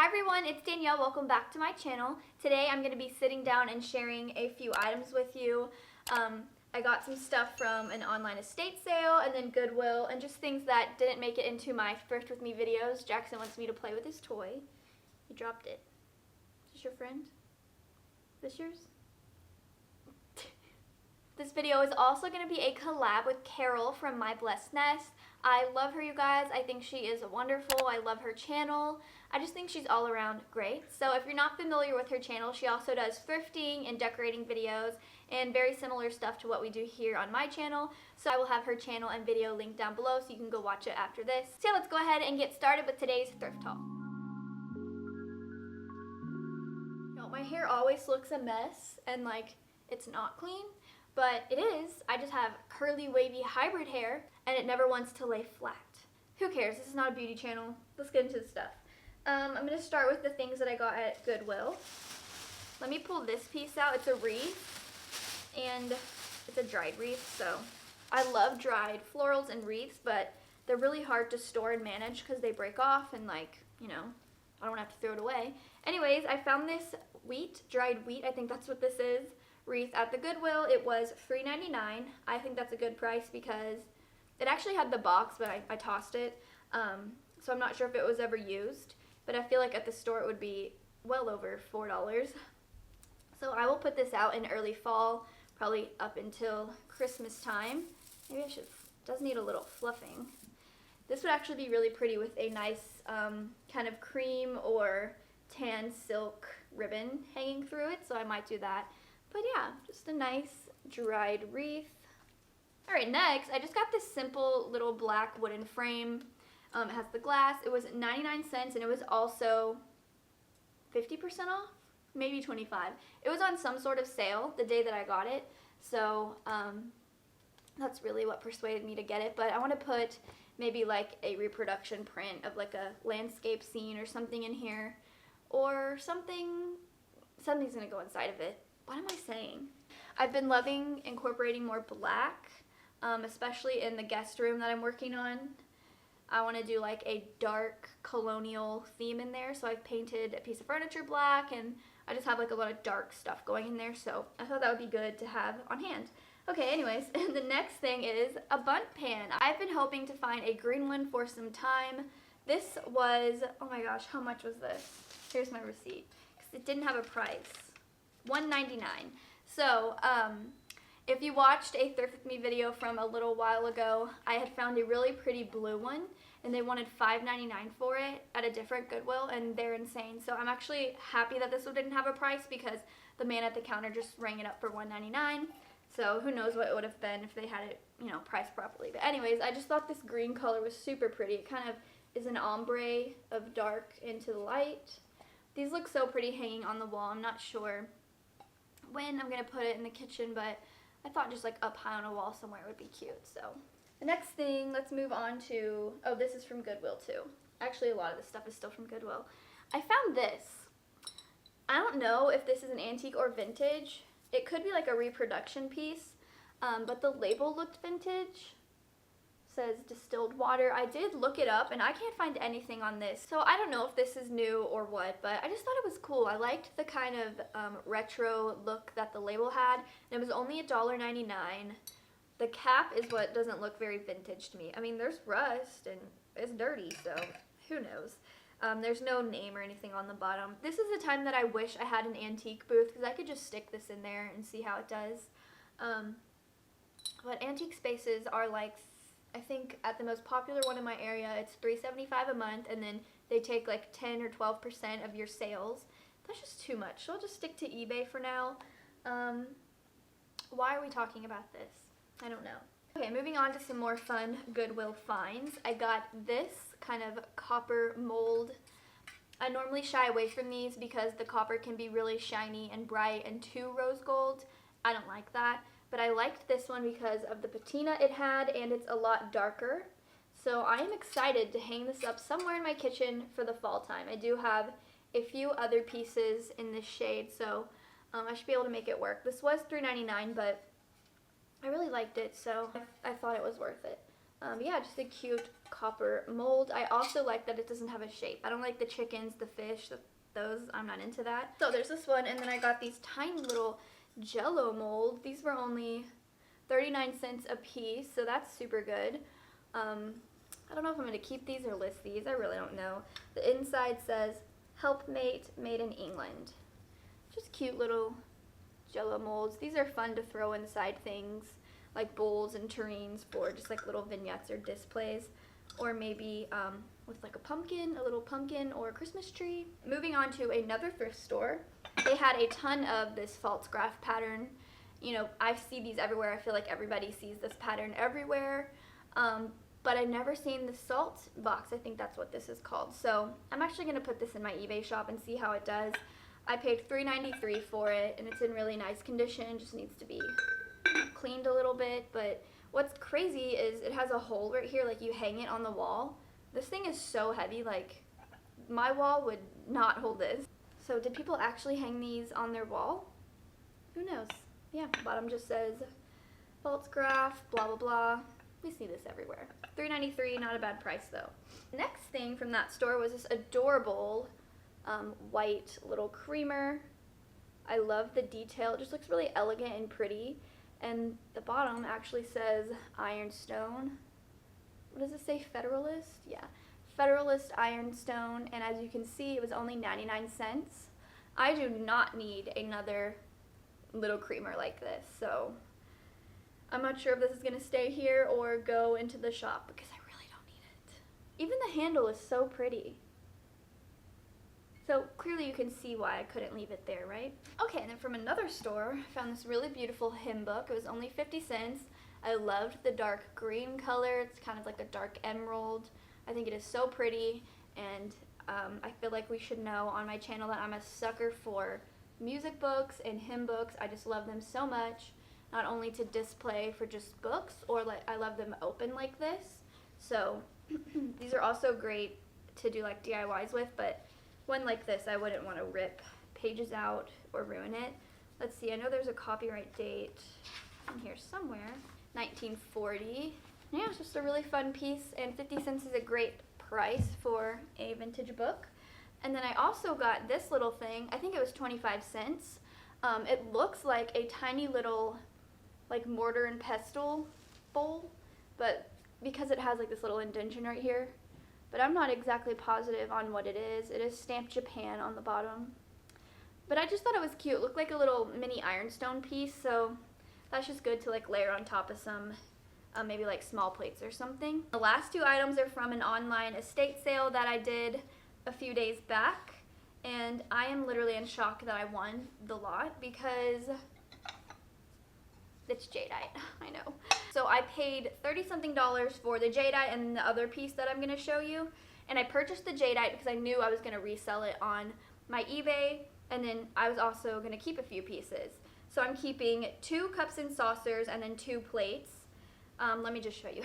everyone, it's Danielle. Welcome back to my channel. Today I'm going to be sitting down and sharing a few items with you. I got some stuff from an online estate sale and then Goodwill and just things that didn't make it into my thrift with me videos. Jackson wants me to play with his toy. He dropped it. Is this your friend? Is this yours? This video is also going to be a collab with Carol from My Blessed Nest. I love her, you guys. I think she is wonderful. I love her channel. I just think she's all around great. So if you're not familiar with her channel, she also does thrifting and decorating videos and very similar stuff to what we do here on my channel. So I will have her channel and video linked down below so you can go watch it after this. So yeah, let's go ahead and get started with today's thrift haul. My hair always looks a mess and like it's not clean. But it is. I just have curly, wavy hybrid hair, and it never wants to lay flat. Who cares? This is not a beauty channel. Let's get into the stuff. I'm going to start with the things that I got at Goodwill. Let me pull this piece out. It's a wreath, and it's a dried wreath, so I love dried florals and wreaths, but they're really hard to store and manage because they break off and, like, you know, I don't have to throw it away. Anyways, I found this dried wheat, I think that's what this is, wreath at the Goodwill. It was $3.99. I think that's a good price because it actually had the box, but I tossed it. So I'm not sure if it was ever used, but I feel like at the store it would be well over $4. So I will put this out in early fall, probably up until Christmas time. Maybe I should, does need a little fluffing. This would actually be really pretty with a nice kind of cream or tan silk ribbon hanging through it, so I might do that. But yeah, just a nice dried wreath. Alright, next, I just got this simple little black wooden frame. It has the glass. It was 99 cents and it was also 50% off? Maybe 25. It was on some sort of sale the day that I got it. So that's really what persuaded me to get it. But I want to put maybe like a reproduction print of like a landscape scene or something in here. Or something's going to go inside of it. What am I saying? I've been loving incorporating more black, especially in the guest room that I'm working on. I want to do like a dark colonial theme in there, so I've painted a piece of furniture black, and I just have like a lot of dark stuff going in there, so I thought that would be good to have on hand. Okay, anyways, the next thing is a bundt pan. I've been hoping to find a green one for some time. This was, oh my gosh, how much was this? Here's my receipt, because it didn't have a price. $1.99. So, if you watched a Thrift With Me video from a little while ago, I had found a really pretty blue one, and they wanted $5.99 for it at a different Goodwill, and they're insane. So I'm actually happy that this one didn't have a price because the man at the counter just rang it up for $1.99. So who knows what it would have been if they had it, you know, priced properly. But anyways, I just thought this green color was super pretty. It kind of is an ombre of dark into the light. These look so pretty hanging on the wall. I'm not sure when I'm going to put it in the kitchen, but I thought just like up high on a wall somewhere would be cute. So the next thing, let's move on to, oh, this is from Goodwill too. Actually, a lot of this stuff is still from Goodwill. I found this. I don't know if this is an antique or vintage. It could be like a reproduction piece, but the label looked vintage. Says distilled water. I did look it up and I can't find anything on this, so I don't know if this is new or what, but I just thought it was cool. I liked the kind of retro look that the label had, and it was only $1.99. The cap is what doesn't look very vintage to me. I mean, there's rust and it's dirty, so who knows. There's no name or anything on the bottom. This is the time that I wish I had an antique booth because I could just stick this in there and see how it does. But antique spaces are like, I think at the most popular one in my area, it's $3.75 a month, and then they take like 10 or 12% of your sales. That's just too much, so I'll just stick to eBay for now. Why are we talking about this? I don't know. Okay, moving on to some more fun Goodwill finds. I got this kind of copper mold. I normally shy away from these because the copper can be really shiny and bright and too rose gold. I don't like that. But I liked this one because of the patina it had, and it's a lot darker. So I am excited to hang this up somewhere in my kitchen for the fall time. I do have a few other pieces in this shade, so I should be able to make it work. This was $3.99, but I really liked it, so I thought it was worth it. Yeah, just a cute copper mold. I also like that it doesn't have a shape. I don't like the chickens, the fish, those, I'm not into that. So there's this one, and then I got these tiny little jello molds. These were only 39 cents a piece, so that's super good. I don't know if I'm going to keep these or list these. I really don't know. The inside says, Helpmate, made in England. Just cute little jello molds. These are fun to throw inside things like bowls and tureens for just like little vignettes or displays, or maybe with like a little pumpkin or a Christmas tree. Moving on to another thrift store. They had a ton of this false graph pattern. You know, I see these everywhere. I feel like everybody sees this pattern everywhere. But I've never seen the salt box. I think that's what this is called. So I'm actually going to put this in my eBay shop and see how it does. I paid $3.93 for it, and it's in really nice condition. Just needs to be cleaned a little bit. But what's crazy is it has a hole right here, like you hang it on the wall. This thing is so heavy, like my wall would not hold this. So did people actually hang these on their wall? Who knows? Yeah, bottom just says false graph, blah, blah, blah. We see this everywhere. $3.93, not a bad price though. Next thing from that store was this adorable white little creamer. I love the detail. It just looks really elegant and pretty. And the bottom actually says ironstone. What does it say? Federalist? Yeah. Federalist ironstone. And as you can see, it was only 99 cents. I do not need another little creamer like this. So I'm not sure if this is going to stay here or go into the shop because I really don't need it. Even the handle is so pretty. So clearly you can see why I couldn't leave it there, right? Okay, and then from another store, I found this really beautiful hymn book. It was only 50 cents. I loved the dark green color. It's kind of like a dark emerald. I think it is so pretty, and I feel like we should know on my channel that I'm a sucker for music books and hymn books. I just love them so much. Not only to display for just books, or like I love them open like this. So these are also great to do like DIYs with, but one like this I wouldn't want to rip pages out or ruin it. Let's see, I know there's a copyright date in here somewhere, 1940. Yeah, it's just a really fun piece, and 50 cents is a great price for a vintage book. And then I also got this little thing. I think it was 25 cents. It looks like a tiny little like mortar and pestle bowl, but because it has like this little indentation right here, but I'm not exactly positive on what it is. It is stamped Japan on the bottom, but I just thought it was cute. It looked like a little mini ironstone piece, so that's just good to like layer on top of some maybe like small plates or something. The last two items are from an online estate sale that I did a few days back, and I am literally in shock that I won the lot because it's Jadeite. I know. So I paid $30-something for the Jadeite and the other piece that I'm going to show you, and I purchased the Jadeite because I knew I was going to resell it on my eBay, and then I was also going to keep a few pieces. So I'm keeping 2 cups and saucers and then 2 plates. Let me just show you.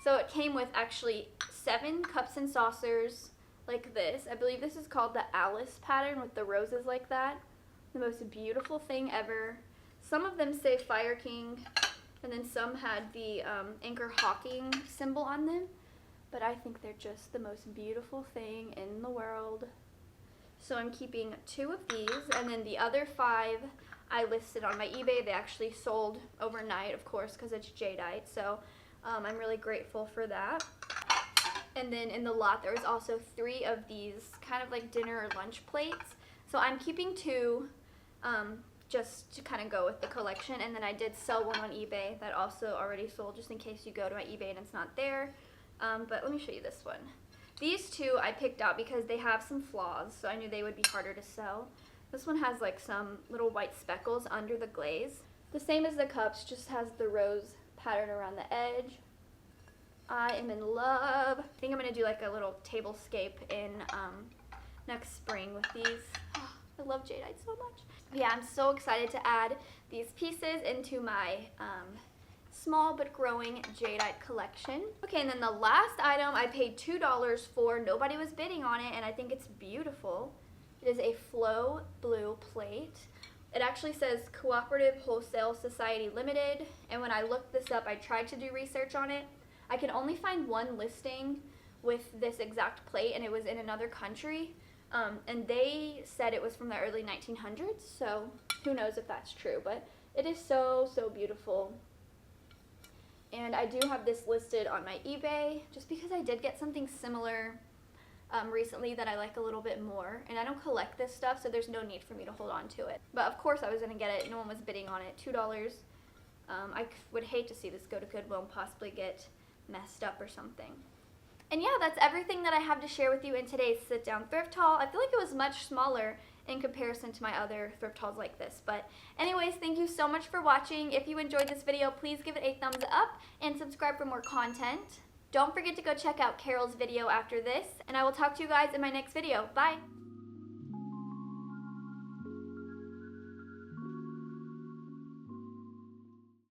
So it came with actually 7 cups and saucers like this. I believe this is called the Alice pattern with the roses like that. The most beautiful thing ever. Some of them say Fire King, and then some had the Anchor Hawking symbol on them. But I think they're just the most beautiful thing in the world. So I'm keeping 2 of these, and then the other 5 I listed on my eBay. They actually sold overnight, of course, because it's Jadeite. So I'm really grateful for that. And then in the lot, there was also 3 of these kind of like dinner or lunch plates. So I'm keeping 2 just to kind of go with the collection. And then I did sell one on eBay that also already sold, just in case you go to my eBay and it's not there. But let me show you this one. These 2 I picked out because they have some flaws, so I knew they would be harder to sell. This one has like some little white speckles under the glaze. The same as the cups, just has the rose pattern around the edge. I am in love. I think I'm going to do like a little tablescape in next spring with these. Oh, I love Jadeite so much. Yeah, I'm so excited to add these pieces into my small but growing Jadeite collection. Okay, and then the last item I paid $2 for. Nobody was bidding on it, and I think it's beautiful. It is a Flow Blue plate. It actually says Cooperative Wholesale Society Limited, and when I looked this up, I tried to do research on it. I could only find one listing with this exact plate, and it was in another country. And they said it was from the early 1900s, so who knows if that's true, but it is so, so beautiful. And I do have this listed on my eBay, just because I did get something similar recently that I like a little bit more. And I don't collect this stuff, so there's no need for me to hold on to it. But of course I was going to get it. No one was bidding on it. $2. I would hate to see this go to Goodwill and possibly get messed up or something. And yeah, that's everything that I have to share with you in today's sit-down thrift haul. I feel like it was much smaller in comparison to my other thrift hauls like this. But anyways, thank you so much for watching. If you enjoyed this video, please give it a thumbs up and subscribe for more content. Don't forget to go check out Carol's video after this, and I will talk to you guys in my next video. Bye!